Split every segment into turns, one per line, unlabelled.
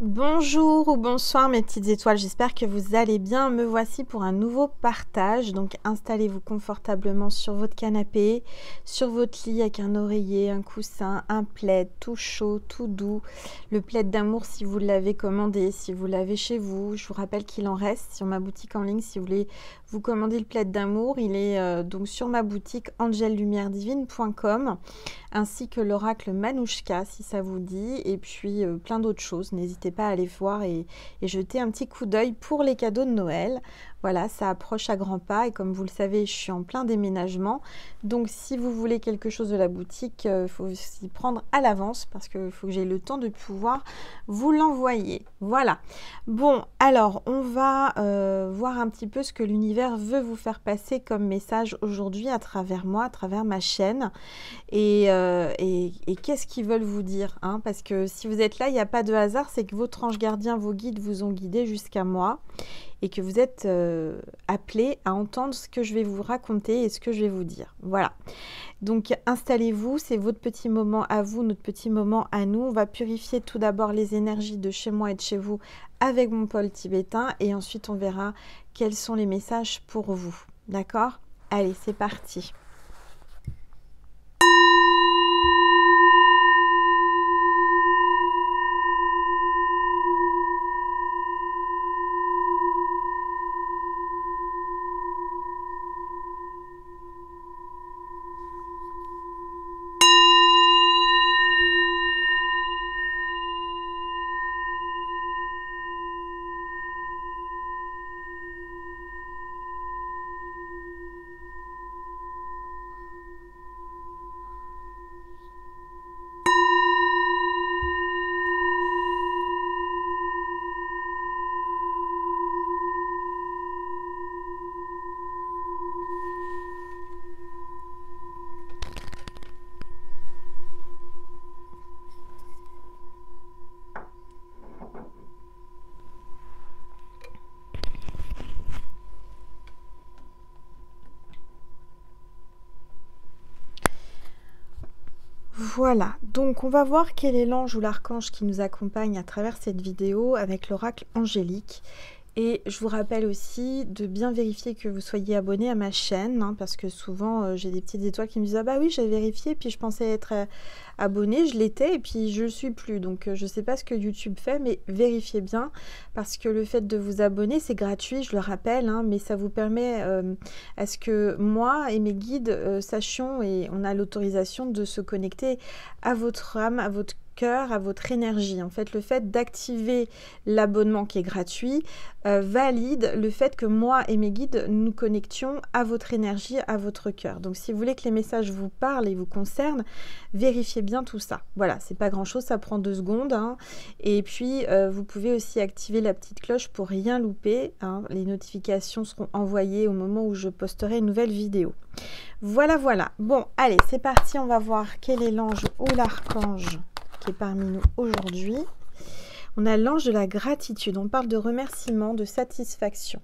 Bonjour ou bonsoir mes petites étoiles, j'espère que vous allez bien. Me voici pour un nouveau partage. Donc installez-vous confortablement sur votre canapé, sur votre lit avec un oreiller, un coussin, un plaid tout chaud, tout doux. Le plaid d'amour si vous l'avez commandé, si vous l'avez chez vous. Je vous rappelle qu'il en reste sur ma boutique en ligne. Si vous voulez vous commander le plaid d'amour, il est donc sur ma boutique angellumièredivine.com, ainsi que l'oracle Manouchka si ça vous dit, et puis plein d'autres choses. N'hésitez pas à aller voir et jeter un petit coup d'œil pour les cadeaux de Noël. Voilà, ça approche à grands pas et comme vous le savez, je suis en plein déménagement. Donc si vous voulez quelque chose de la boutique, il faut s'y prendre à l'avance parce qu'il faut que j'ai le temps de pouvoir vous l'envoyer. Voilà. Bon, alors on va voir un petit peu ce que l'univers veut vous faire passer comme message aujourd'hui à travers moi, à travers ma chaîne. Et qu'est-ce qu'ils veulent vous dire, hein? Parce que si vous êtes là, il n'y a pas de hasard, c'est que votre ange gardien, vos guides vous ont guidé jusqu'à moi et que vous êtes appelés à entendre ce que je vais vous raconter et ce que je vais vous dire. Voilà. Donc installez-vous, c'est votre petit moment à vous, notre petit moment à nous. On va purifier tout d'abord les énergies de chez moi et de chez vous avec mon pôle tibétain et ensuite on verra quels sont les messages pour vous. D'accord? Allez, c'est parti. Voilà, donc on va voir quel est l'ange ou l'archange qui nous accompagne à travers cette vidéo avec l'oracle angélique. Et je vous rappelle aussi de bien vérifier que vous soyez abonné à ma chaîne, hein, parce que souvent j'ai des petites étoiles qui me disent « Ah bah oui, j'ai vérifié, puis je pensais être abonné, je l'étais, et puis je ne le suis plus. » Donc je ne sais pas ce que YouTube fait, mais vérifiez bien, parce que le fait de vous abonner, c'est gratuit, je le rappelle, hein, mais ça vous permet à ce que moi et mes guides sachions, et on a l'autorisation de se connecter à votre âme, à votre cœur, à votre énergie. En fait, le fait d'activer l'abonnement qui est gratuit valide le fait que moi et mes guides nous connections à votre énergie, à votre cœur. Donc si vous voulez que les messages vous parlent et vous concernent, vérifiez bien tout ça. Voilà, c'est pas grand chose, ça prend 2 secondes, hein. Et puis vous pouvez aussi activer la petite cloche pour rien louper, hein. Les notifications seront envoyées au moment où je posterai une nouvelle vidéo. Voilà, voilà. Bon, allez, c'est parti, on va voir quel est l'ange ou l'archange qui est parmi nous aujourd'hui. On a l'ange de la gratitude, on parle de remerciement, de satisfaction.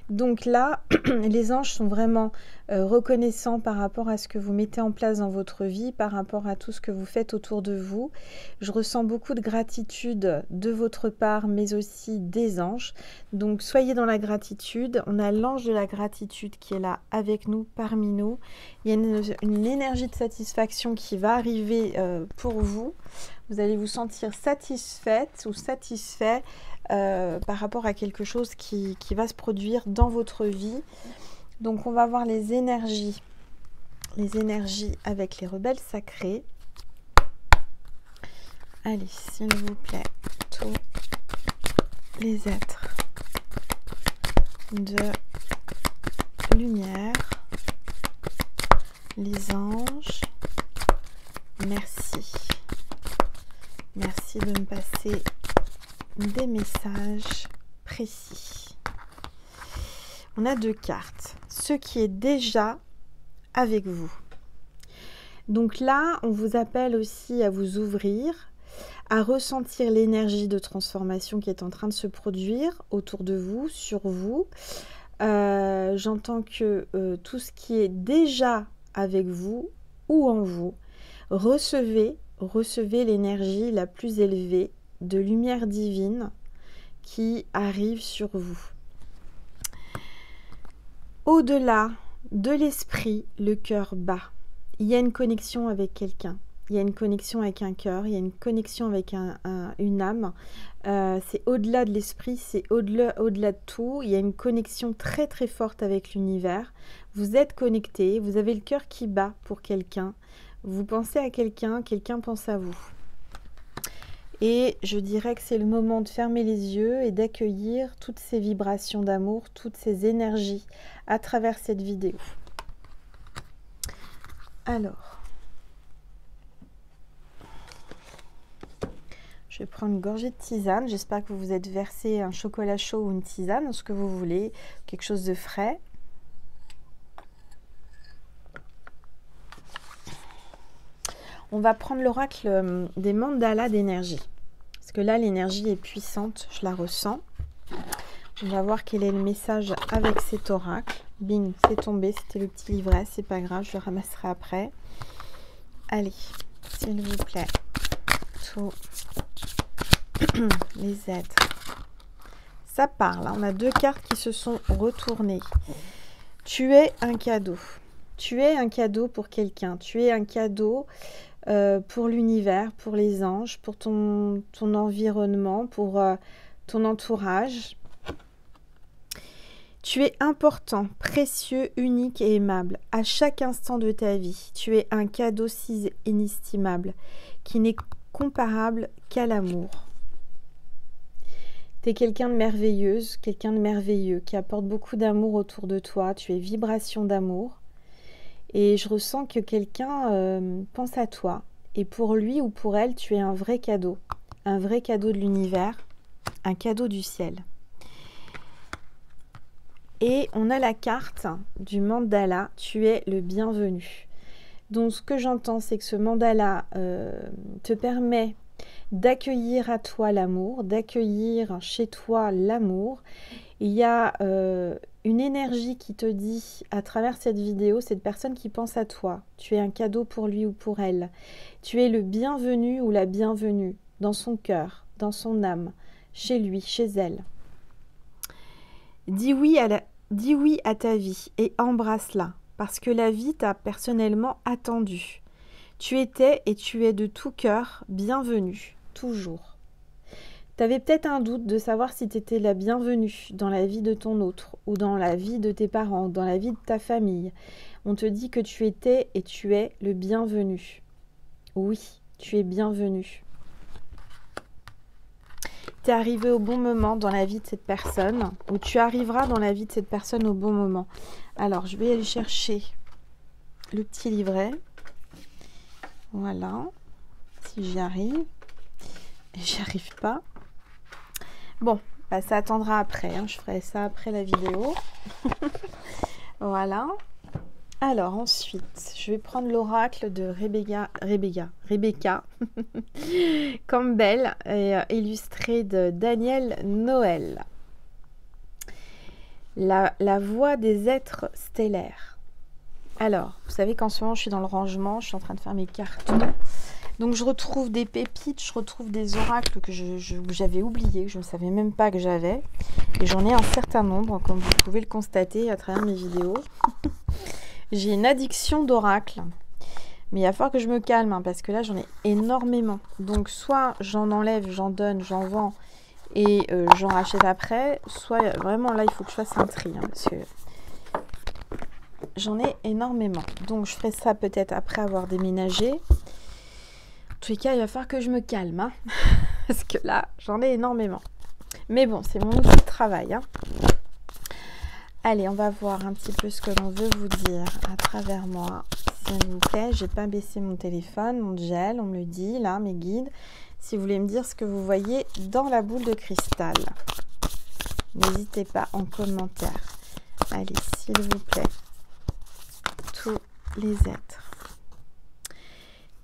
Donc là, les anges sont vraiment reconnaissants par rapport à ce que vous mettez en place dans votre vie, par rapport à tout ce que vous faites autour de vous. Je ressens beaucoup de gratitude de votre part, mais aussi des anges. Donc soyez dans la gratitude. On a l'ange de la gratitude qui est là avec nous, parmi nous. Il y a une énergie de satisfaction qui va arriver pour vous. Vous allez vous sentir satisfaite ou satisfait par rapport à quelque chose qui va se produire dans votre vie. Donc on va voir les énergies avec les rebelles sacrés. Allez, s'il vous plaît, tous les êtres de lumière, les anges, merci. Merci de me passer des messages précis. On a 2 cartes. Ce qui est déjà avec vous. Donc là, on vous appelle aussi à vous ouvrir, à ressentir l'énergie de transformation qui est en train de se produire autour de vous, sur vous. J'entends que tout ce qui est déjà avec vous ou en vous, recevez l'énergie la plus élevée de lumière divine qui arrive sur vous. Au-delà de l'esprit, le cœur bat. Il y a une connexion avec quelqu'un. Il y a une connexion avec un cœur, il y a une connexion avec une âme. C'est au-delà de l'esprit, c'est au-delà de tout. Il y a une connexion très très forte avec l'univers. Vous êtes connecté, vous avez le cœur qui bat pour quelqu'un. Vous pensez à quelqu'un, quelqu'un pense à vous. Et je dirais que c'est le moment de fermer les yeux et d'accueillir toutes ces vibrations d'amour, toutes ces énergies à travers cette vidéo. Alors, je vais prendre une gorgée de tisane. J'espère que vous vous êtes versé un chocolat chaud ou une tisane, ce que vous voulez, quelque chose de frais. On va prendre l'oracle des mandalas d'énergie. Parce que là, l'énergie est puissante, je la ressens. On va voir quel est le message avec cet oracle. Bing, c'est tombé, c'était le petit livret, c'est pas grave, je le ramasserai après. Allez, s'il vous plaît, tous les êtres. Ça parle, hein. On a deux cartes qui se sont retournées. Tu es un cadeau. Tu es un cadeau pour quelqu'un. Tu es un cadeau pour l'univers, pour les anges, pour ton environnement, pour ton entourage. Tu es important, précieux, unique et aimable à chaque instant de ta vie. Tu es un cadeau si inestimable qui n'est comparable qu'à l'amour. Tu es quelqu'un de merveilleuse, quelqu'un de merveilleux qui apporte beaucoup d'amour autour de toi. Tu es vibration d'amour. Et je ressens que quelqu'un pense à toi. Et pour lui ou pour elle, tu es un vrai cadeau de l'univers, un cadeau du ciel. Et on a la carte du mandala, tu es le bienvenu. Donc ce que j'entends, c'est que ce mandala te permet d'accueillir à toi l'amour, d'accueillir chez toi l'amour. Il y a une énergie qui te dit à travers cette vidéo, cette personne qui pense à toi, tu es un cadeau pour lui ou pour elle. Tu es le bienvenu ou la bienvenue dans son cœur, dans son âme, chez lui, chez elle. Dis oui à ta vie et embrasse-la, parce que la vie t'a personnellement attendu. Tu étais et tu es de tout cœur bienvenue, toujours. Tu avais peut-être un doute de savoir si tu étais la bienvenue dans la vie de ton autre, ou dans la vie de tes parents, dans la vie de ta famille. On te dit que tu étais et tu es le bienvenu. Oui, tu es bienvenu. Tu es arrivé au bon moment dans la vie de cette personne, ou tu arriveras dans la vie de cette personne au bon moment. Alors, je vais aller chercher le petit livret. Voilà, si j'y arrive. Et j'y arrive pas. Bon, bah, ça attendra après, hein. Je ferai ça après la vidéo. Voilà. Alors ensuite, je vais prendre l'oracle de Rebecca Campbell, illustré de Daniel Noël. La voix des êtres stellaires. Alors, vous savez qu'en ce moment, je suis dans le rangement, je suis en train de faire mes cartons. Donc, je retrouve des pépites, je retrouve des oracles que j'avais oubliés, que je ne savais même pas que j'avais. Et j'en ai un certain nombre, comme vous pouvez le constater à travers mes vidéos. J'ai une addiction d'oracles. Mais il va falloir que je me calme, hein, parce que là, j'en ai énormément. Donc, soit j'en enlève, j'en donne, j'en vends et j'en rachète après. Soit vraiment, là, il faut que je fasse un tri, hein, parce que j'en ai énormément. Donc, je ferai ça peut-être après avoir déménagé. En tous les cas, il va falloir que je me calme, hein, parce que là, j'en ai énormément. Mais bon, c'est mon outil de travail, hein. Allez, on va voir un petit peu ce que l'on veut vous dire à travers moi, s'il vous plaît. J'ai pas baissé mon téléphone, mon gel, on me le dit, là, mes guides. Si vous voulez me dire ce que vous voyez dans la boule de cristal, n'hésitez pas en commentaire. Allez, s'il vous plaît, tous les êtres.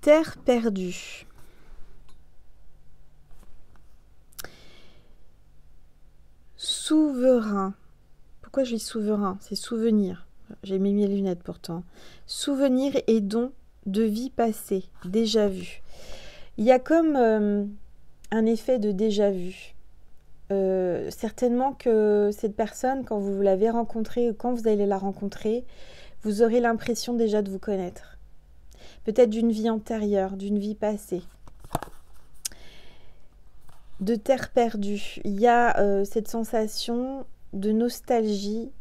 Terre perdue. Souverain. Pourquoi je dis souverain? C'est souvenir. J'ai mis mes lunettes pourtant. Souvenir et don de vie passée, déjà vu. Il y a comme un effet de déjà vu. Certainement que cette personne, quand vous l'avez rencontrée ou quand vous allez la rencontrer, vous aurez l'impression déjà de vous connaître. Peut-être d'une vie antérieure, d'une vie passée. De terre perdue. Il y a cette sensation de nostalgie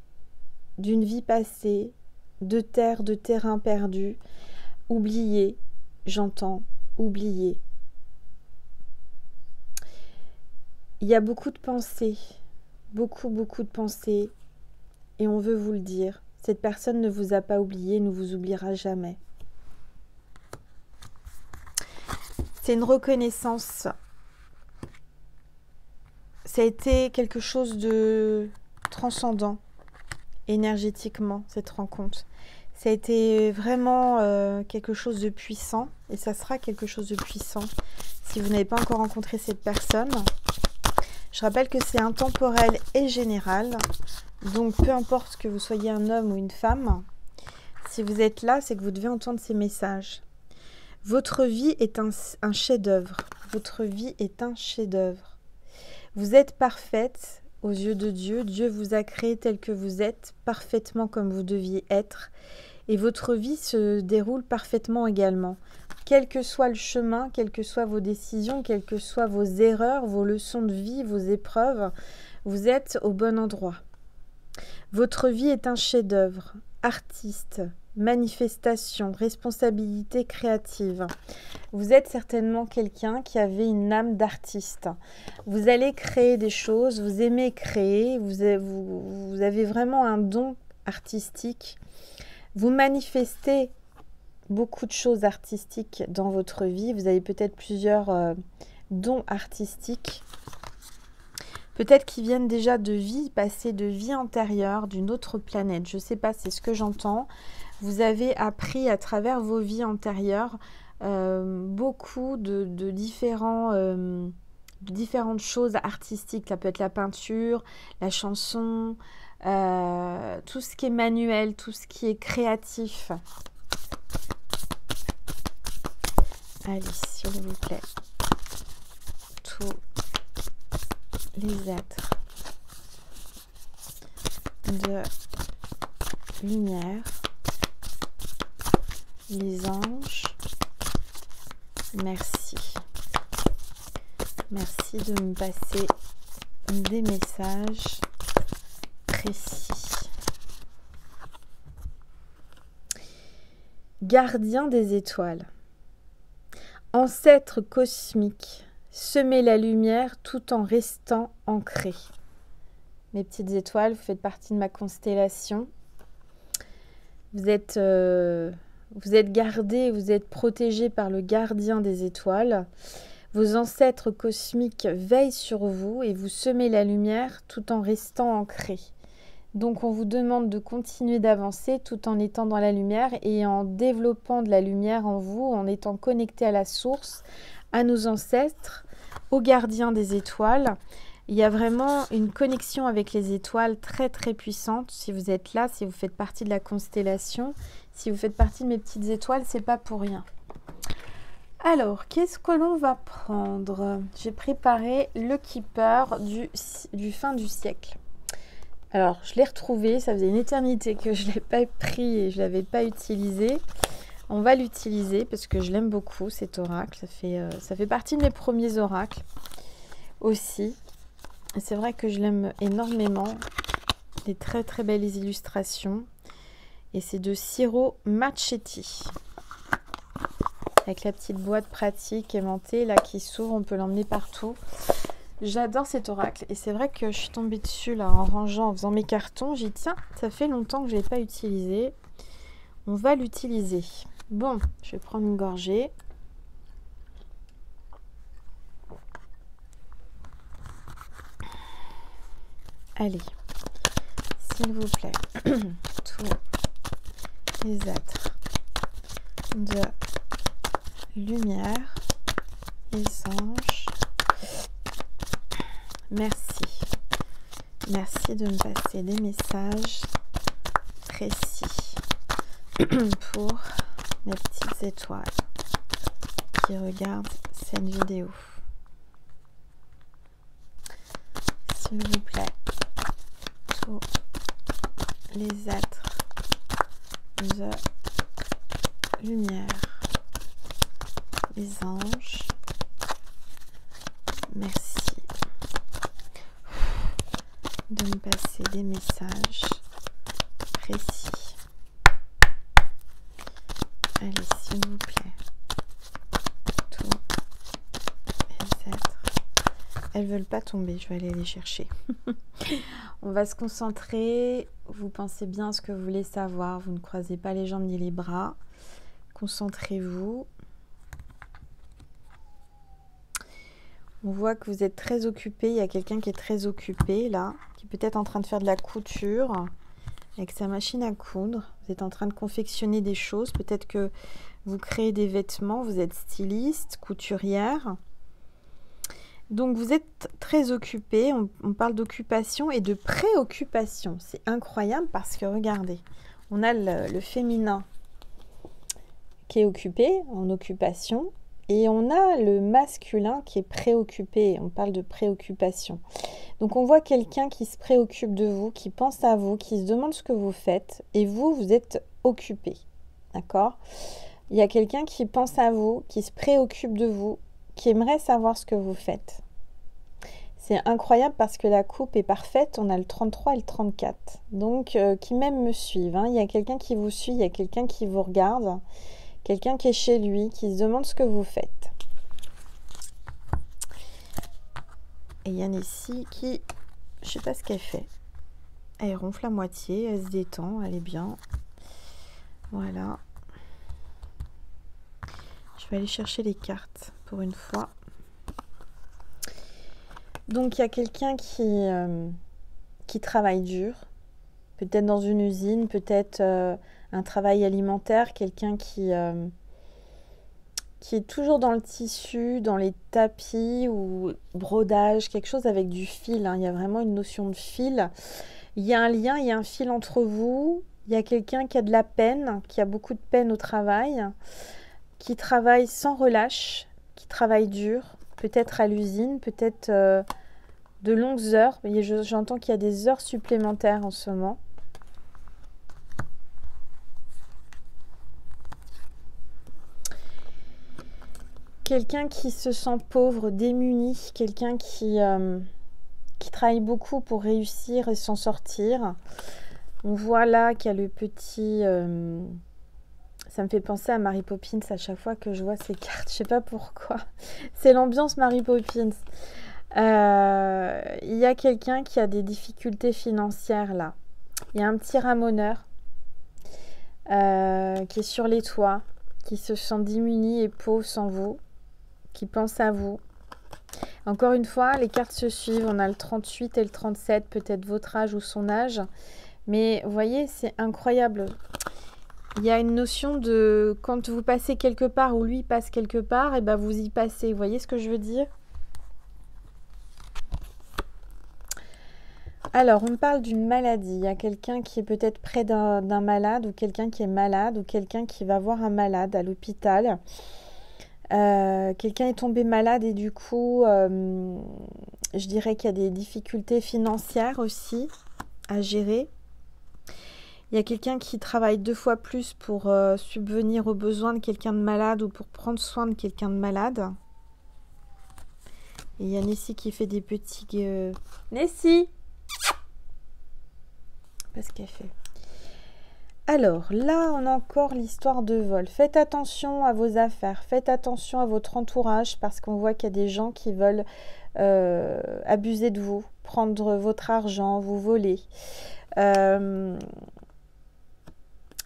d'une vie passée, de terre, de terrain perdu, oublié, j'entends, oublié. Il y a beaucoup de pensées, beaucoup de pensées, et on veut vous le dire, cette personne ne vous a pas oublié, ne vous oubliera jamais. C'est une reconnaissance. Ça a été quelque chose de transcendant, énergétiquement, cette rencontre. Ça a été vraiment quelque chose de puissant, et ça sera quelque chose de puissant si vous n'avez pas encore rencontré cette personne. Je rappelle que c'est intemporel et général, donc peu importe que vous soyez un homme ou une femme, si vous êtes là, c'est que vous devez entendre ces messages. Votre vie est un chef-d'œuvre. Votre vie est un chef-d'œuvre. Vous êtes parfaite aux yeux de Dieu. Dieu vous a créé tel que vous êtes, parfaitement comme vous deviez être. Et votre vie se déroule parfaitement également. Quel que soit le chemin, quelles que soient vos décisions, quelles que soient vos erreurs, vos leçons de vie, vos épreuves, vous êtes au bon endroit. Votre vie est un chef-d'œuvre, artiste, manifestation, responsabilité créative. Vous êtes certainement quelqu'un qui avait une âme d'artiste. Vous allez créer des choses, vous aimez créer, vous avez vraiment un don artistique. Vous manifestez beaucoup de choses artistiques dans votre vie. Vous avez peut-être plusieurs dons artistiques. Peut-être qu'ils viennent déjà de vie passée, de vie antérieure, d'une autre planète. Je ne sais pas, c'est ce que j'entends. Vous avez appris à travers vos vies antérieures beaucoup de différentes choses artistiques. Ça peut être la peinture, la chanson, tout ce qui est manuel, tout ce qui est créatif. Allez, s'il vous plaît. Tous les êtres de lumière, les anges, merci. Merci de me passer des messages précis. Gardien des étoiles. Ancêtre cosmique, semez la lumière tout en restant ancré. Mes petites étoiles, vous faites partie de ma constellation. Vous êtes gardés, vous êtes protégés par le gardien des étoiles. Vos ancêtres cosmiques veillent sur vous et vous semez la lumière tout en restant ancré. Donc on vous demande de continuer d'avancer tout en étant dans la lumière et en développant de la lumière en vous, en étant connecté à la source, à nos ancêtres, aux gardiens des étoiles. Il y a vraiment une connexion avec les étoiles très très puissante. Si vous êtes là, si vous faites partie de la constellation, si vous faites partie de mes petites étoiles, c'est pas pour rien. Alors, qu'est-ce que l'on va prendre? J'ai préparé le Keeper du fin du siècle. Alors, je l'ai retrouvé, ça faisait une éternité que je ne l'ai pas pris et je ne l'avais pas utilisé. On va l'utiliser parce que je l'aime beaucoup, cet oracle. Ça fait partie de mes premiers oracles aussi. C'est vrai que je l'aime énormément. Des très très belles illustrations. Et c'est de Ciro Marchetti. Avec la petite boîte pratique aimantée là qui s'ouvre, on peut l'emmener partout. J'adore cet oracle et c'est vrai que je suis tombée dessus là en rangeant, en faisant mes cartons. J'ai dit tiens, ça fait longtemps que je ne l'ai pas utilisé. On va l'utiliser. Bon, je vais prendre une gorgée. Allez, s'il vous plaît, tous les êtres de lumière, les anges, merci. Merci de me passer des messages précis pour mes petites étoiles qui regardent cette vidéo. s'il vous plaît, tous les êtres de lumière, les anges, merci de me passer des messages précis. Allez, s'il vous plaît, tous les êtres. Elles veulent pas tomber, je vais aller les chercher. On va se concentrer. Vous pensez bien à ce que vous voulez savoir. Vous ne croisez pas les jambes ni les bras. Concentrez-vous. On voit que vous êtes très occupé. Il y a quelqu'un qui est très occupé là, qui est peut-être en train de faire de la couture avec sa machine à coudre. Vous êtes en train de confectionner des choses. Peut-être que vous créez des vêtements. Vous êtes styliste, couturière. Donc vous êtes très occupé. On parle d'occupation et de préoccupation. C'est incroyable parce que regardez, on a le féminin qui est occupé, en occupation, et on a le masculin qui est préoccupé. On parle de préoccupation. Donc on voit quelqu'un qui se préoccupe de vous, qui pense à vous, qui se demande ce que vous faites, et vous, vous êtes occupé. D'accord? Il y a quelqu'un qui pense à vous, qui se préoccupe de vous, qui aimerait savoir ce que vous faites. C'est incroyable parce que la coupe est parfaite. On a le 33 et le 34. Donc, qui même me suivent. Hein. Il y a quelqu'un qui vous suit, il y a quelqu'un qui vous regarde. Quelqu'un qui est chez lui, qui se demande ce que vous faites. Et il y a Nessie qui, je sais pas ce qu'elle fait. Elle ronfle à moitié, elle se détend, elle est bien. Voilà. Je vais aller chercher les cartes pour une fois. Donc il y a quelqu'un qui travaille dur. Peut-être dans une usine, peut-être un travail alimentaire, quelqu'un qui est toujours dans le tissu, dans les tapis ou brodage, quelque chose avec du fil. Hein. Il y a vraiment une notion de fil. Il y a un lien, il y a un fil entre vous. Il y a quelqu'un qui a de la peine, qui a beaucoup de peine au travail, qui travaille sans relâche, qui travaille dur, peut-être à l'usine, peut-être de longues heures. J'entends qu'il y a des heures supplémentaires en ce moment. Quelqu'un qui se sent pauvre, démuni, quelqu'un qui travaille beaucoup pour réussir et s'en sortir. On voit là qu'il y a le petit... ça me fait penser à Mary Poppins à chaque fois que je vois ces cartes. Je sais pas pourquoi. C'est l'ambiance Mary Poppins. Il y a quelqu'un qui a des difficultés financières là. Il y a un petit ramoneur qui est sur les toits, qui se sent démuni et pauvre sans vous, qui pense à vous. Encore une fois, les cartes se suivent. On a le 38 et le 37, peut-être votre âge ou son âge. Mais vous voyez, c'est incroyable. Il y a une notion de quand vous passez quelque part ou lui passe quelque part, et ben vous y passez. Vous voyez ce que je veux dire? Alors, on me parle d'une maladie. Il y a quelqu'un qui est peut-être près d'un malade ou quelqu'un qui est malade ou quelqu'un qui va voir un malade à l'hôpital. Quelqu'un est tombé malade et du coup, je dirais qu'il y a des difficultés financières aussi à gérer. Il y a quelqu'un qui travaille 2 fois plus pour subvenir aux besoins de quelqu'un de malade ou pour prendre soin de quelqu'un de malade. Et il y a Nessie qui fait des petits... Nessie! Qu'est-ce qu'elle fait? Alors, là, on a encore l'histoire de vol. Faites attention à vos affaires. Faites attention à votre entourage parce qu'on voit qu'il y a des gens qui veulent abuser de vous, prendre votre argent, vous voler.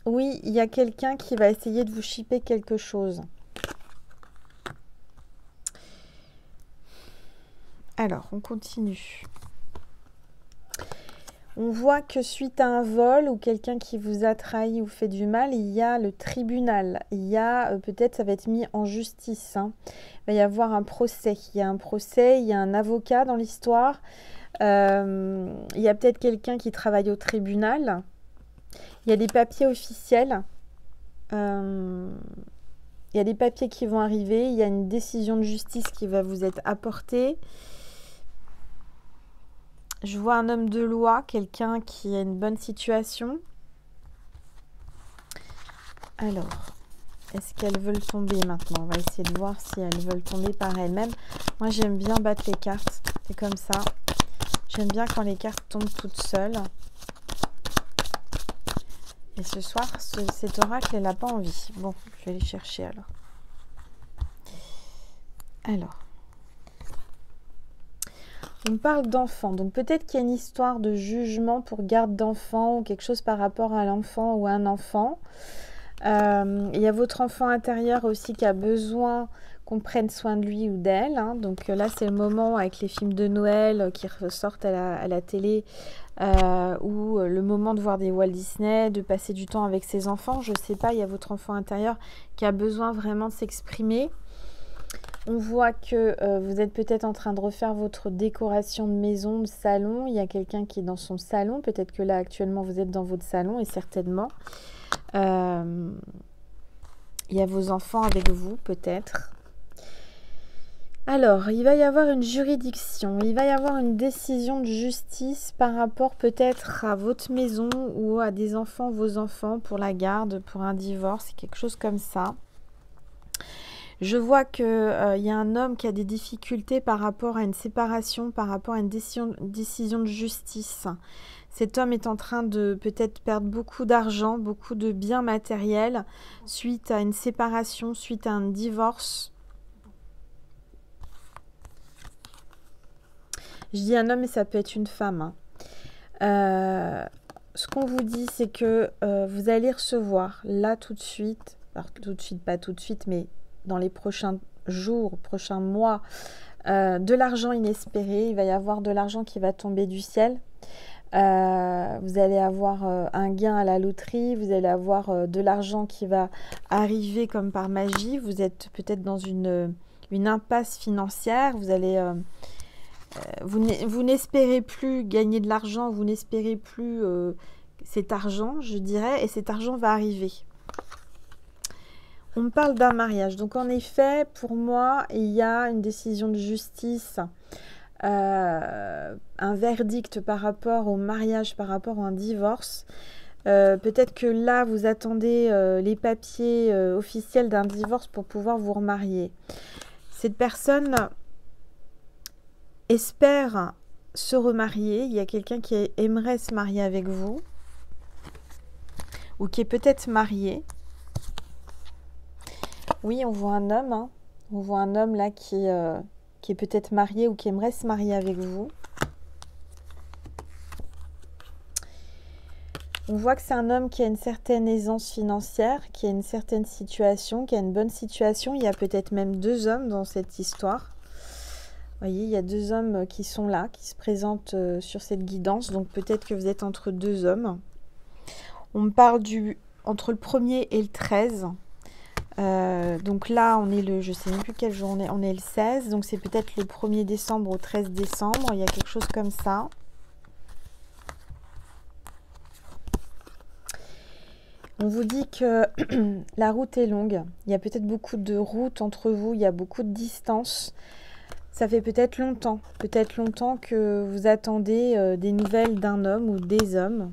Oui, il y a quelqu'un qui va essayer de vous chipper quelque chose. Alors, on continue. On voit que suite à un vol ou quelqu'un qui vous a trahi ou fait du mal, il y a le tribunal. Il y a, peut-être ça va être mis en justice. Hein. Il va y avoir un procès. Il y a un procès, il y a un avocat dans l'histoire. Il y a peut-être quelqu'un qui travaille au tribunal. Il y a des papiers officiels. Il y a des papiers qui vont arriver. Il y a une décision de justice qui va vous être apportée. Je vois un homme de loi, quelqu'un qui a une bonne situation. Alors, est-ce qu'elles veulent tomber maintenant? On va essayer de voir si elles veulent tomber par elles-mêmes. Moi, j'aime bien battre les cartes. C'est comme ça. J'aime bien quand les cartes tombent toutes seules. Et ce soir, cet oracle, elle n'a pas envie. Bon, je vais les chercher alors. Alors. On parle d'enfant. Donc peut-être qu'il y a une histoire de jugement pour garde d'enfant ou quelque chose par rapport à l'enfant ou à un enfant. Il y a votre enfant intérieur aussi qui a besoin qu'on prenne soin de lui ou d'elle. Hein. Donc là, c'est le moment avec les films de Noël qui ressortent à la télé ou le moment de voir des Walt Disney, de passer du temps avec ses enfants. Je ne sais pas, il y a votre enfant intérieur qui a besoin vraiment de s'exprimer. On voit que vous êtes peut-être en train de refaire votre décoration de maison, de salon. Il y a quelqu'un qui est dans son salon. Peut-être que là, actuellement, vous êtes dans votre salon et certainement. Il y a vos enfants avec vous, peut-être. Alors, il va y avoir une juridiction. Il va y avoir une décision de justice par rapport peut-être à votre maison ou à des enfants, vos enfants, pour la garde, pour un divorce, quelque chose comme ça. Je vois qu'il y a un homme qui a des difficultés par rapport à une séparation, par rapport à une décision de justice. Cet homme est en train de peut-être perdre beaucoup d'argent, beaucoup de biens matériels suite à une séparation, suite à un divorce. Je dis un homme, mais ça peut être une femme. Hein. Ce qu'on vous dit, c'est que vous allez recevoir là tout de suite, alors tout de suite, pas tout de suite, mais dans les prochains jours, prochains mois, de l'argent inespéré. Il va y avoir de l'argent qui va tomber du ciel. Vous allez avoir un gain à la loterie. Vous allez avoir de l'argent qui va arriver comme par magie. Vous êtes peut-être dans une impasse financière. Vous allez... vous n'espérez plus gagner de l'argent. Vous n'espérez plus cet argent, je dirais. Et cet argent va arriver. On me parle d'un mariage. Donc, en effet, pour moi, il y a une décision de justice, un verdict par rapport au mariage, par rapport à un divorce. Peut-être que là, vous attendez les papiers officiels d'un divorce pour pouvoir vous remarier. Cette personne espère se remarier. Il y a quelqu'un qui aimerait se marier avec vous ou qui est peut-être marié. Oui, on voit un homme. Hein. On voit un homme là qui est peut-être marié ou qui aimerait se marier avec vous. On voit que c'est un homme qui a une certaine aisance financière, qui a une certaine situation, qui a une bonne situation. Il y a peut-être même deux hommes dans cette histoire. Vous voyez, il y a deux hommes qui sont là, qui se présentent sur cette guidance. Donc peut-être que vous êtes entre deux hommes. On me parle entre le 1er et le 13. Donc là, on est je sais même plus quelle journée, on est le 16. Donc c'est peut-être le 1er décembre au 13 décembre. Il y a quelque chose comme ça. On vous dit que la route est longue. Il y a peut-être beaucoup de routes entre vous. Il y a beaucoup de distance. Ça fait peut-être longtemps que vous attendez des nouvelles d'un homme ou des hommes.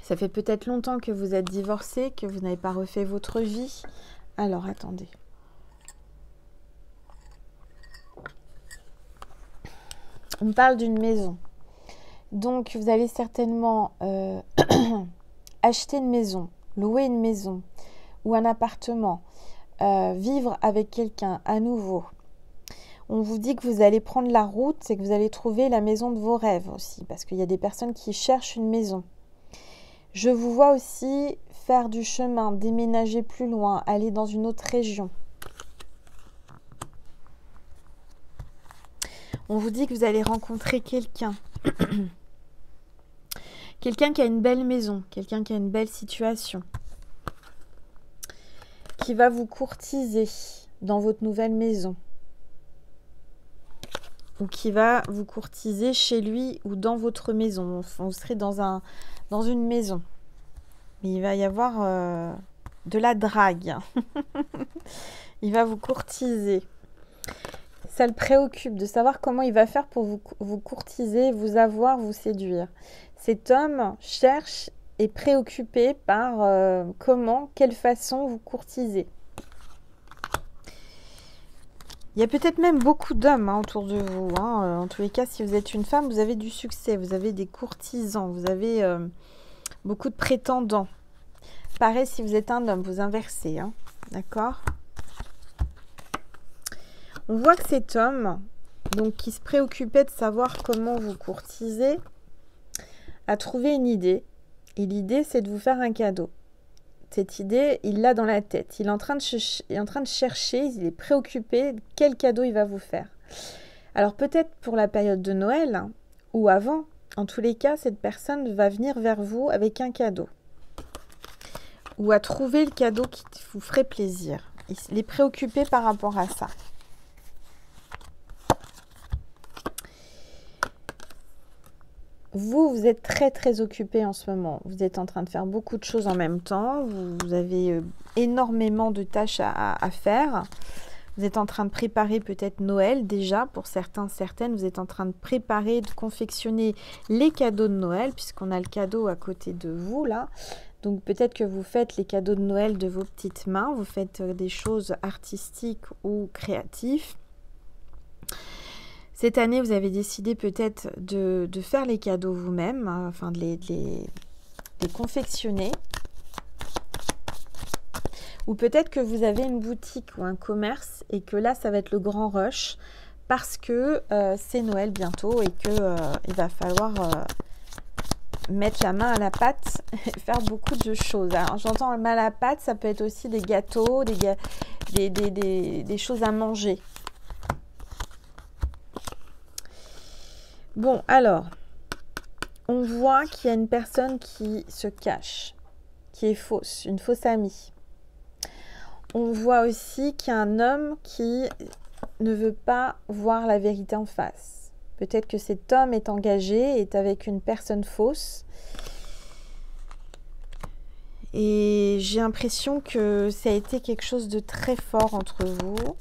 Ça fait peut-être longtemps que vous êtes divorcé, que vous n'avez pas refait votre vie. Alors, attendez. On parle d'une maison. Donc, vous allez certainement acheter une maison, louer une maison ou un appartement, vivre avec quelqu'un à nouveau. On vous dit que vous allez prendre la route et que vous allez trouver la maison de vos rêves aussi, parce qu'il y a des personnes qui cherchent une maison. Je vous vois aussi faire du chemin, déménager plus loin, aller dans une autre région. On vous dit que vous allez rencontrer quelqu'un. Quelqu'un qui a une belle maison, quelqu'un qui a une belle situation. Qui va vous courtiser dans votre nouvelle maison. Ou qui va vous courtiser chez lui ou dans votre maison. Vous serez dans une maison. Mais il va y avoir de la drague. Il va vous courtiser. Ça le préoccupe de savoir comment il va faire pour vous courtiser, vous avoir, vous séduire. Cet homme cherche et préoccupé par comment, quelle façon vous courtiser. Il y a peut-être même beaucoup d'hommes autour de vous. En tous les cas, si vous êtes une femme, vous avez du succès, vous avez des courtisans, vous avez beaucoup de prétendants. Pareil, si vous êtes un homme, vous inversez. D'accord? On voit que cet homme, donc qui se préoccupait de savoir comment vous courtiser, a trouvé une idée. Et l'idée, c'est de vous faire un cadeau. Cette idée, il l'a dans la tête. Il est en train de chercher, il est préoccupé de quel cadeau il va vous faire. Alors peut-être pour la période de Noël ou avant, en tous les cas, cette personne va venir vers vous avec un cadeau. Ou à trouver le cadeau qui vous ferait plaisir. Il est préoccupé par rapport à ça. Vous êtes très très occupé en ce moment. Vous êtes en train de faire beaucoup de choses en même temps. Vous avez énormément de tâches à faire. Vous êtes en train de préparer peut-être Noël déjà. Pour certains, certaines, vous êtes en train de préparer, de confectionner les cadeaux de Noël, puisqu'on a le cadeau à côté de vous là. Donc peut-être que vous faites les cadeaux de Noël de vos petites mains. Vous faites des choses artistiques ou créatives. Cette année, vous avez décidé peut-être de faire les cadeaux vous-même, enfin de les confectionner. Ou peut-être que vous avez une boutique ou un commerce et que là, ça va être le grand rush parce que c'est Noël bientôt et qu'il va falloir mettre la main à la pâte et faire beaucoup de choses. Alors, j'entends la main à la pâte, ça peut être aussi des gâteaux, des choses à manger. Bon, alors, on voit qu'il y a une personne qui se cache, qui est fausse, une fausse amie. On voit aussi qu'il y a un homme qui ne veut pas voir la vérité en face. Peut-être que cet homme est engagé, est avec une personne fausse. Et j'ai l'impression que ça a été quelque chose de très fort entre vous.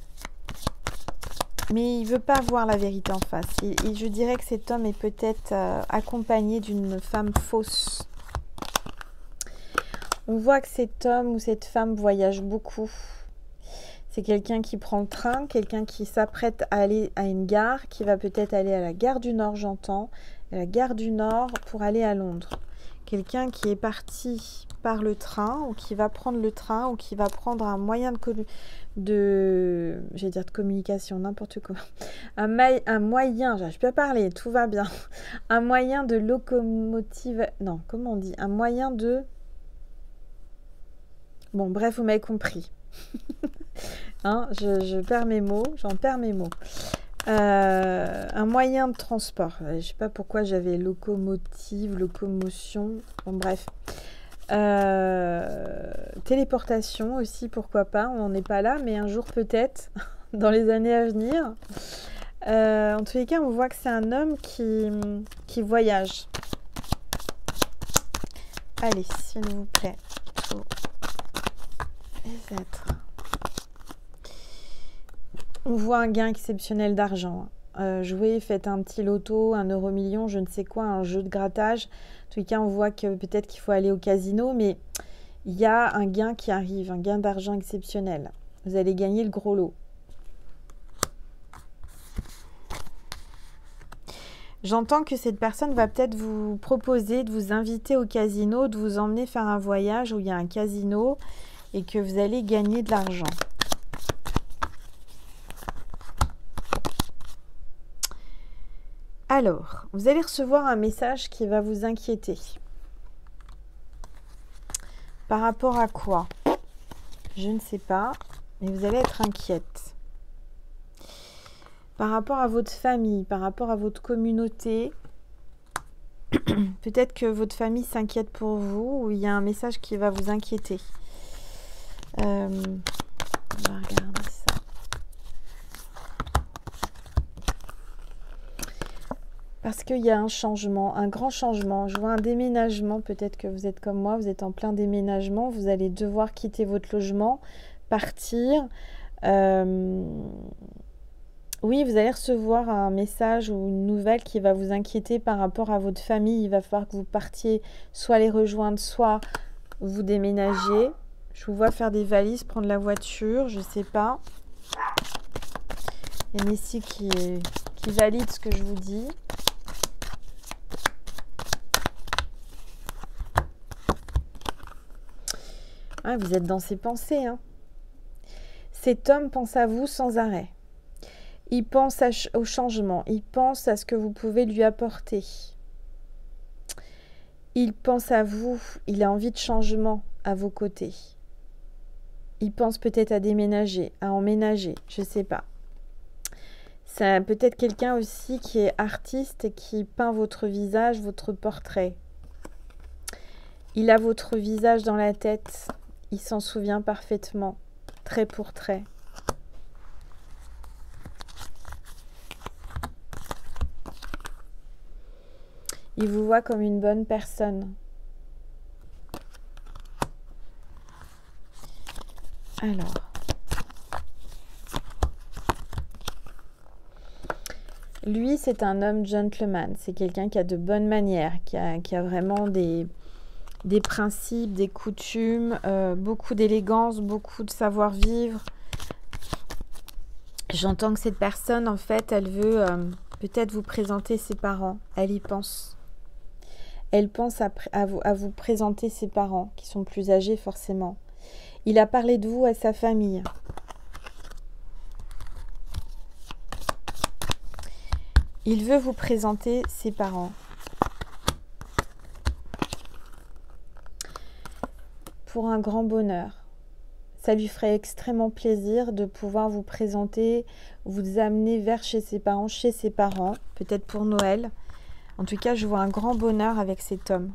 Mais il ne veut pas voir la vérité en face. Et je dirais que cet homme est peut-être accompagné d'une femme fausse. On voit que cet homme ou cette femme voyage beaucoup. C'est quelqu'un qui prend le train, quelqu'un qui s'apprête à aller à une gare, qui va peut-être aller à la gare du Nord, j'entends, à la gare du Nord pour aller à Londres. Quelqu'un qui est parti par le train ou qui va prendre le train ou qui va prendre un moyen de communication, n'importe quoi. Un moyen, j'arrive pas à parler, tout va bien. Un moyen de locomotive, non, comment on dit? Un moyen de... Bon, bref, vous m'avez compris. Je perds mes mots, j'en perds mes mots. Un moyen de transport. Je sais pas pourquoi j'avais locomotive, locomotion. Bon, bref. Téléportation aussi, pourquoi pas. On n'en est pas là, mais un jour peut-être, dans les années à venir. En tous les cas, on voit que c'est un homme qui voyage. Allez, s'il vous plaît. Les êtres. On voit un gain exceptionnel d'argent. Jouez, faites un petit loto, 1 euro million, je ne sais quoi, un jeu de grattage. En tout cas, on voit que peut-être qu'il faut aller au casino, mais il y a un gain qui arrive, un gain d'argent exceptionnel. Vous allez gagner le gros lot. J'entends que cette personne va peut-être vous proposer de vous inviter au casino, de vous emmener faire un voyage où il y a un casino et que vous allez gagner de l'argent. Alors, vous allez recevoir un message qui va vous inquiéter. Par rapport à quoi? Je ne sais pas, mais vous allez être inquiète. Par rapport à votre famille, par rapport à votre communauté, peut-être que votre famille s'inquiète pour vous ou il y a un message qui va vous inquiéter. On va regarder ça. Parce qu'il y a un changement, un grand changement. Je vois un déménagement, peut-être que vous êtes comme moi, vous êtes en plein déménagement, vous allez devoir quitter votre logement, partir, Oui, vous allez recevoir un message ou une nouvelle qui va vous inquiéter par rapport à votre famille. Il va falloir que vous partiez soit les rejoindre, soit vous déménager. Je vous vois faire des valises, prendre la voiture, je sais pas. Il y a Messi qui valide ce que je vous dis. Ah, vous êtes dans ses pensées, hein. Cet homme pense à vous sans arrêt. Il pense au changement. Il pense à ce que vous pouvez lui apporter. Il pense à vous. Il a envie de changement à vos côtés. Il pense peut-être à déménager, à emménager. Je ne sais pas. C'est peut-être quelqu'un aussi qui est artiste et qui peint votre visage, votre portrait. Il a votre visage dans la tête. Il s'en souvient parfaitement, trait pour trait. Il vous voit comme une bonne personne. Alors. Lui, c'est un homme gentleman. C'est quelqu'un qui a de bonnes manières, qui a vraiment des principes, des coutumes, beaucoup d'élégance, beaucoup de savoir-vivre. J'entends que cette personne, en fait, elle veut peut-être vous présenter ses parents. Elle y pense. Elle pense à vous présenter ses parents, qui sont plus âgés forcément. Il a parlé de vous à sa famille. Il veut vous présenter ses parents. Pour un grand bonheur. Ça lui ferait extrêmement plaisir de pouvoir vous présenter, vous amener vers chez ses parents, peut-être pour Noël. En tout cas, je vois un grand bonheur avec cet homme.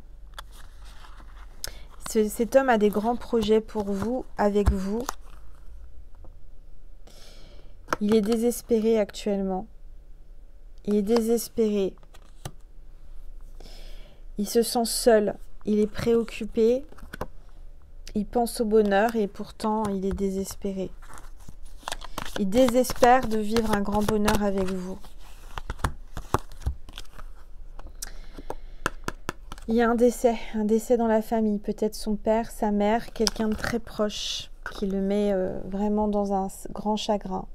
Cet homme a des grands projets pour vous, avec vous. Il est désespéré actuellement. Il est désespéré. Il se sent seul. Il est préoccupé. Il pense au bonheur et pourtant il est désespéré. Il désespère de vivre un grand bonheur avec vous. Il y a un décès dans la famille. Peut-être son père, sa mère, quelqu'un de très proche qui le met vraiment dans un grand chagrin.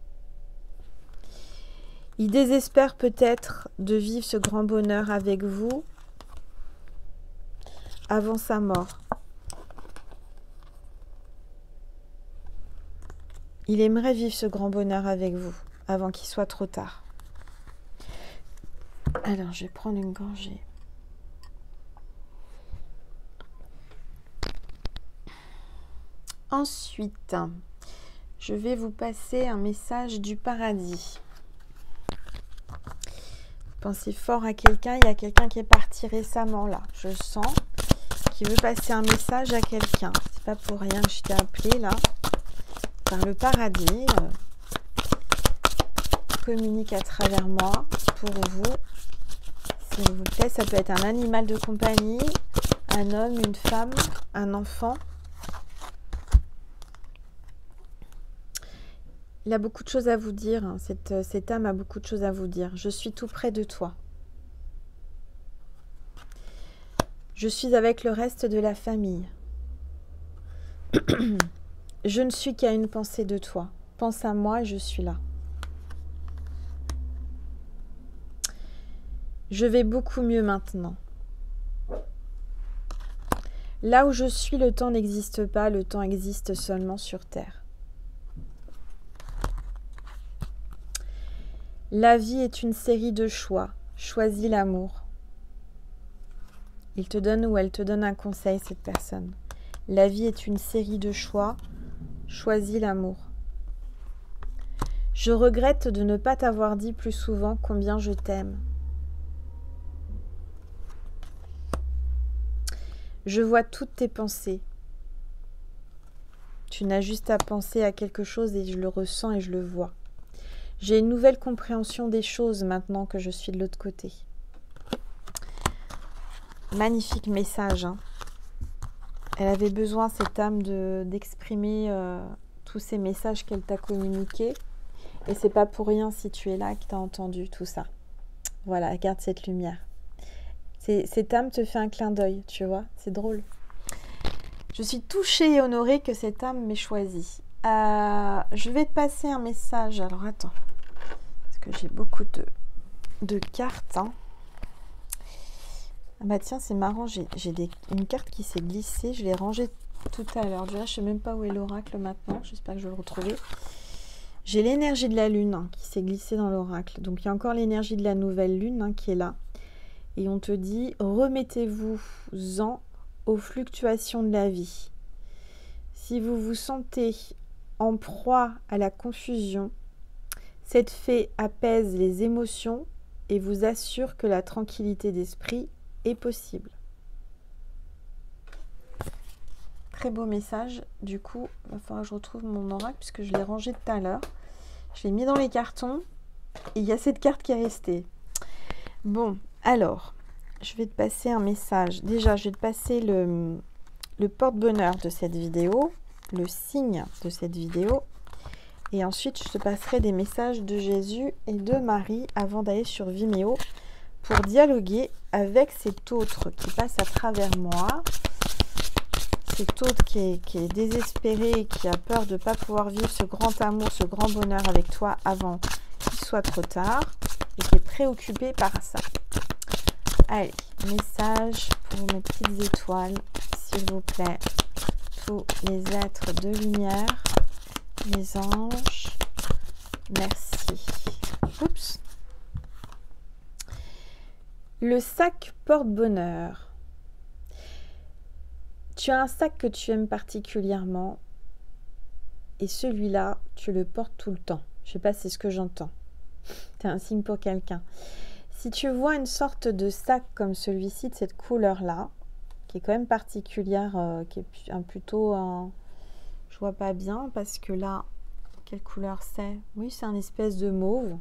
Il désespère peut-être de vivre ce grand bonheur avec vous avant sa mort. Il aimerait vivre ce grand bonheur avec vous avant qu'il soit trop tard. Alors, je vais prendre une gorgée. Ensuite, je vais vous passer un message du paradis. Pensez fort à quelqu'un. Il y a quelqu'un qui est parti récemment là. Je sens qu'il veut passer un message à quelqu'un. C'est pas pour rien que je t'ai appelé là. Par le paradis. Communique à travers moi pour vous. S'il vous plaît, ça peut être un animal de compagnie, un homme, une femme, un enfant. Il a beaucoup de choses à vous dire, hein. Cette âme a beaucoup de choses à vous dire. Je suis tout près de toi. Je suis avec le reste de la famille. Je ne suis qu'à une pensée de toi. Pense à moi et je suis là. Je vais beaucoup mieux maintenant. Là où je suis, le temps n'existe pas, le temps existe seulement sur terre. La vie est une série de choix. Choisis l'amour. Il te donne ou elle te donne un conseil, cette personne. La vie est une série de choix. Choisis l'amour. Je regrette de ne pas t'avoir dit plus souvent combien je t'aime. Je vois toutes tes pensées. Tu n'as juste à penser à quelque chose et je le ressens et je le vois. J'ai une nouvelle compréhension des choses maintenant que je suis de l'autre côté. Magnifique message, hein. Elle avait besoin, cette âme, d'exprimer tous ces messages qu'elle t'a communiqués. Et c'est pas pour rien si tu es là que tu as entendu tout ça. Voilà, regarde cette lumière. Cette âme te fait un clin d'œil, tu vois, c'est drôle. Je suis touchée et honorée que cette âme m'ait choisi. Je vais te passer un message. Alors attends, parce que j'ai beaucoup de cartes. Hein. Ah bah tiens, c'est marrant, j'ai une carte qui s'est glissée. Je l'ai rangée tout à l'heure. Déjà, je ne sais même pas où est l'oracle maintenant. J'espère que je vais le retrouver. J'ai l'énergie de la lune hein, qui s'est glissée dans l'oracle. Donc, il y a encore l'énergie de la nouvelle lune hein, qui est là. Et on te dit, remettez-vous-en aux fluctuations de la vie. Si vous vous sentez en proie à la confusion, cette fée apaise les émotions et vous assure que la tranquillité d'esprit est possible. Très beau message. Du coup, il va falloir que je retrouve mon oracle puisque je l'ai rangé tout à l'heure. Je l'ai mis dans les cartons et il y a cette carte qui est restée. Bon, alors, je vais te passer un message. Déjà, je vais te passer le porte-bonheur de cette vidéo, le signe de cette vidéo. Et ensuite, je te passerai des messages de Jésus et de Marie avant d'aller sur Vimeo pour dialoguer avec cet autre qui passe à travers moi. Cet autre qui est désespéré et qui a peur de ne pas pouvoir vivre ce grand amour, ce grand bonheur avec toi avant qu'il soit trop tard et qui est préoccupé par ça. Allez, message pour mes petites étoiles, s'il vous plaît. Tous les êtres de lumière, les anges, merci. Oups. Le sac porte-bonheur. Tu as un sac que tu aimes particulièrement et celui-là, tu le portes tout le temps. Je ne sais pas si c'est ce que j'entends. C'est un signe pour quelqu'un. Si tu vois une sorte de sac comme celui-ci, de cette couleur-là, qui est quand même particulière, qui est plutôt... je vois pas bien parce que là, quelle couleur c'est? Oui, c'est un espèce de mauve.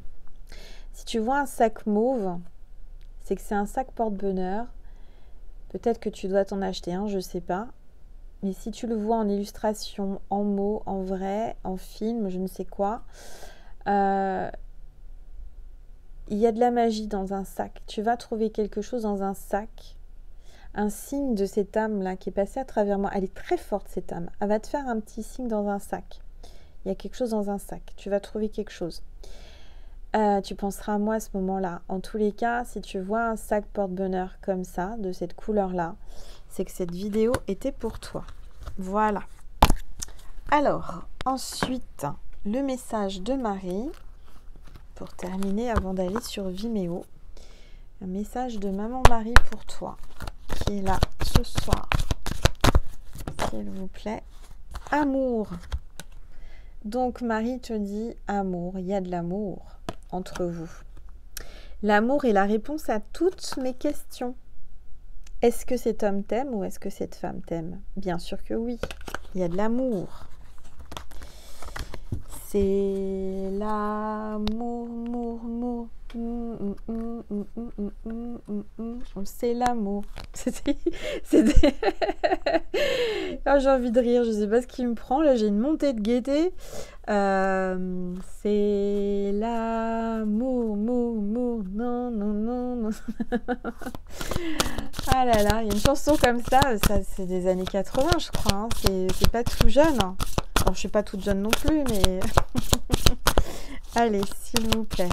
Si tu vois un sac mauve, c'est que c'est un sac porte-bonheur. Peut-être que tu dois t'en acheter un, je ne sais pas. Mais si tu le vois en illustration, en mots, en vrai, en film, je ne sais quoi, il y a de la magie dans un sac. Tu vas trouver quelque chose dans un sac. Un signe de cette âme-là qui est passée à travers moi. Elle est très forte, cette âme. Elle va te faire un petit signe dans un sac. Il y a quelque chose dans un sac. Tu vas trouver quelque chose. Tu penseras à moi à ce moment-là. En tous les cas, si tu vois un sac porte-bonheur comme ça, de cette couleur-là, c'est que cette vidéo était pour toi. Voilà. Alors, ensuite, le message de Marie, pour terminer avant d'aller sur Vimeo. Un message de Maman Marie pour toi, qui est là ce soir. S'il vous plaît. Amour. Donc, Marie te dit amour. Il y a de l'amour entre vous. L'amour est la réponse à toutes mes questions. Est-ce que cet homme t'aime ou est-ce que cette femme t'aime? Bien sûr que oui. Il y a de l'amour. C'est l'amour, amour. C'est l'amour. C'était... Oh, j'ai envie de rire, je sais pas ce qui me prend. Là, j'ai une montée de gaieté. C'est l'amour, non, non, non, non. Ah là là, il y a une chanson comme ça c'est des années 80, je crois. Hein. C'est pas tout jeune. Hein. Bon, je suis pas toute jeune non plus, mais... Allez, s'il vous plaît.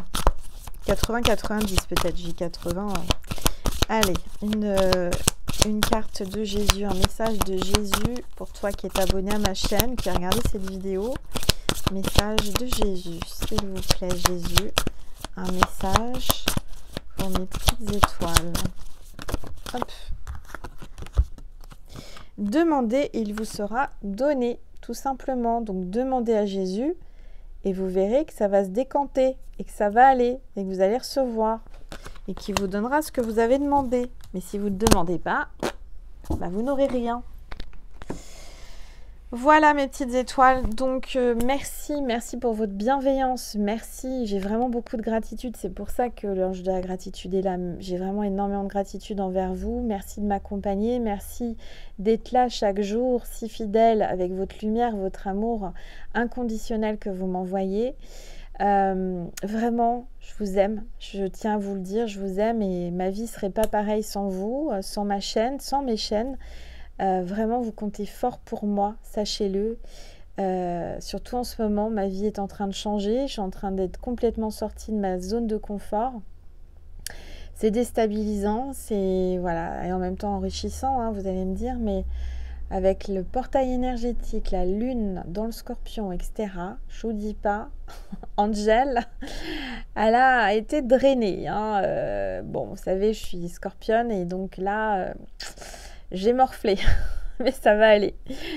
80-90 peut-être, j'ai 80. Allez, une carte de Jésus, un message de Jésus pour toi qui es abonné à ma chaîne, qui a regardé cette vidéo. Message de Jésus, s'il vous plaît, Jésus. Un message pour mes petites étoiles. Hop. Demandez, il vous sera donné, tout simplement. Donc, demandez à Jésus et vous verrez que ça va se décanter et que ça va aller et que vous allez recevoir et qu'il vous donnera ce que vous avez demandé. Mais si vous ne demandez pas, bah, vous n'aurez rien. Voilà mes petites étoiles, donc merci pour votre bienveillance, merci, j'ai vraiment beaucoup de gratitude, c'est pour ça que l'ange de la gratitude est là, j'ai vraiment énormément de gratitude envers vous, merci de m'accompagner, merci d'être là chaque jour, si fidèle avec votre lumière, votre amour inconditionnel que vous m'envoyez. Vraiment, je vous aime. Je tiens à vous le dire, je vous aime et ma vie serait pas pareille sans vous, sans ma chaîne, sans mes chaînes. Vraiment, vous comptez fort pour moi, sachez-le. Surtout en ce moment, ma vie est en train de changer. Je suis en train d'être complètement sortie de ma zone de confort. C'est déstabilisant, c'est voilà, et en même temps enrichissant, hein, vous allez me dire, mais avec le portail énergétique, la lune dans le scorpion, etc., je vous dis pas, Angel, elle a été drainée. Hein, bon, vous savez, je suis scorpionne et donc là, j'ai morflé. Mais ça va aller.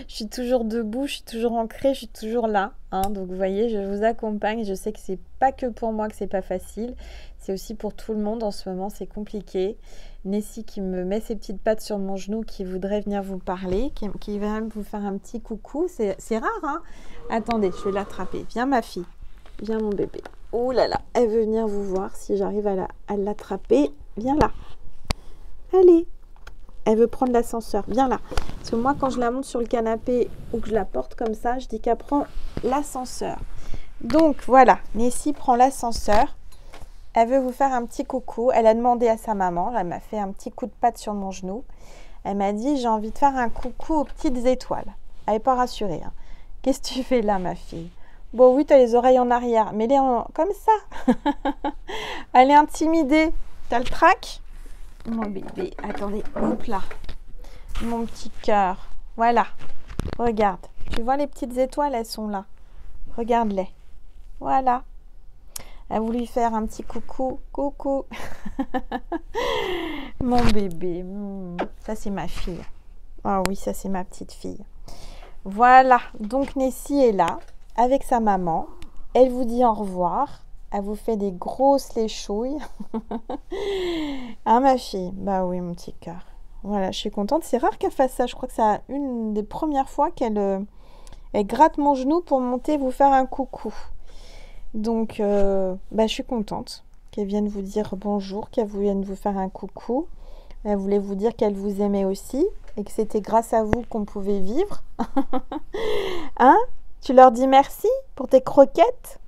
Je suis toujours debout, je suis toujours ancrée, je suis toujours là. Hein, donc vous voyez, je vous accompagne. Je sais que c'est pas que pour moi que c'est pas facile. C'est aussi pour tout le monde en ce moment, c'est compliqué. Nessie qui me met ses petites pattes sur mon genou, qui voudrait venir vous parler, qui va vous faire un petit coucou. C'est rare, hein. Attendez, je vais l'attraper. Viens ma fille, viens mon bébé. Oh là là, elle veut venir vous voir si j'arrive à l'attraper. Viens là. Allez. Elle veut prendre l'ascenseur. Viens là. Parce que moi, quand je la monte sur le canapé ou que je la porte comme ça, je dis qu'elle prend l'ascenseur. Donc, voilà. Nessie prend l'ascenseur. Elle veut vous faire un petit coucou. Elle a demandé à sa maman. Elle m'a fait un petit coup de patte sur mon genou. Elle m'a dit, j'ai envie de faire un coucou aux petites étoiles. Elle n'est pas rassurée. Hein. Qu'est-ce que tu fais là, ma fille? Bon, oui, tu as les oreilles en arrière. Mais les comme ça. Elle est intimidée. Tu as le trac? Mon bébé, attendez, hop là, mon petit cœur, voilà, regarde, tu vois les petites étoiles, elles sont là, regarde-les, voilà, elle a voulu faire un petit coucou, coucou, mon bébé, ça c'est ma fille, ah oui, ça c'est ma petite fille, voilà, donc Nessie est là, avec sa maman, elle vous dit au revoir. Elle vous fait des grosses léchouilles. Hein, ma fille? Bah oui, mon petit cœur. Voilà, je suis contente. C'est rare qu'elle fasse ça. Je crois que c'est une des premières fois qu'elle elle gratte mon genou pour monter vous faire un coucou. Donc, bah, je suis contente qu'elle vienne vous dire bonjour, qu'elle vienne vous faire un coucou. Elle voulait vous dire qu'elle vous aimait aussi et que c'était grâce à vous qu'on pouvait vivre. Hein? Tu leur dis merci pour tes croquettes?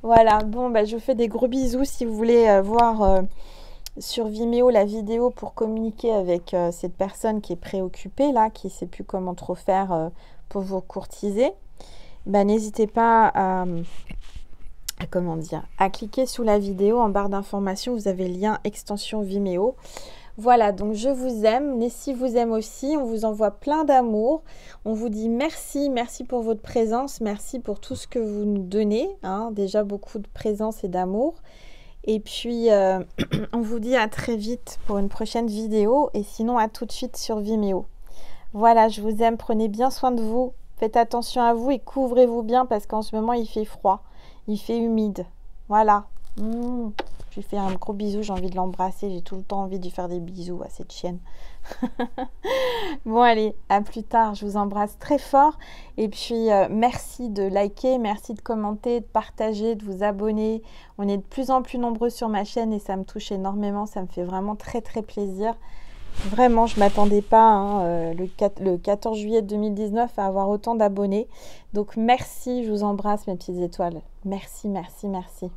Voilà, bon, bah, je vous fais des gros bisous si vous voulez voir sur Vimeo la vidéo pour communiquer avec cette personne qui est préoccupée, là, qui ne sait plus comment trop faire pour vous courtiser. Bah, n'hésitez pas comment dire, à cliquer sous la vidéo en barre d'informations. Vous avez le lien extension Vimeo. Voilà, donc je vous aime. Nessie vous aime aussi. On vous envoie plein d'amour. On vous dit merci. Merci pour votre présence. Merci pour tout ce que vous nous donnez. Hein, déjà beaucoup de présence et d'amour. Et puis, on vous dit à très vite pour une prochaine vidéo. Et sinon, à tout de suite sur Vimeo. Voilà, je vous aime. Prenez bien soin de vous. Faites attention à vous et couvrez-vous bien parce qu'en ce moment, il fait froid. Il fait humide. Voilà. Je lui fais un gros bisou, j'ai envie de l'embrasser, j'ai tout le temps envie de lui faire des bisous à cette chienne. Bon allez, à plus tard, je vous embrasse très fort. Et puis merci de liker, merci de commenter, de partager, de vous abonner. On est de plus en plus nombreux sur ma chaîne et ça me touche énormément, ça me fait vraiment très très plaisir. Vraiment, je ne m'attendais pas hein, le 14 juillet 2019 à avoir autant d'abonnés. Donc merci, je vous embrasse mes petites étoiles. Merci, merci, merci.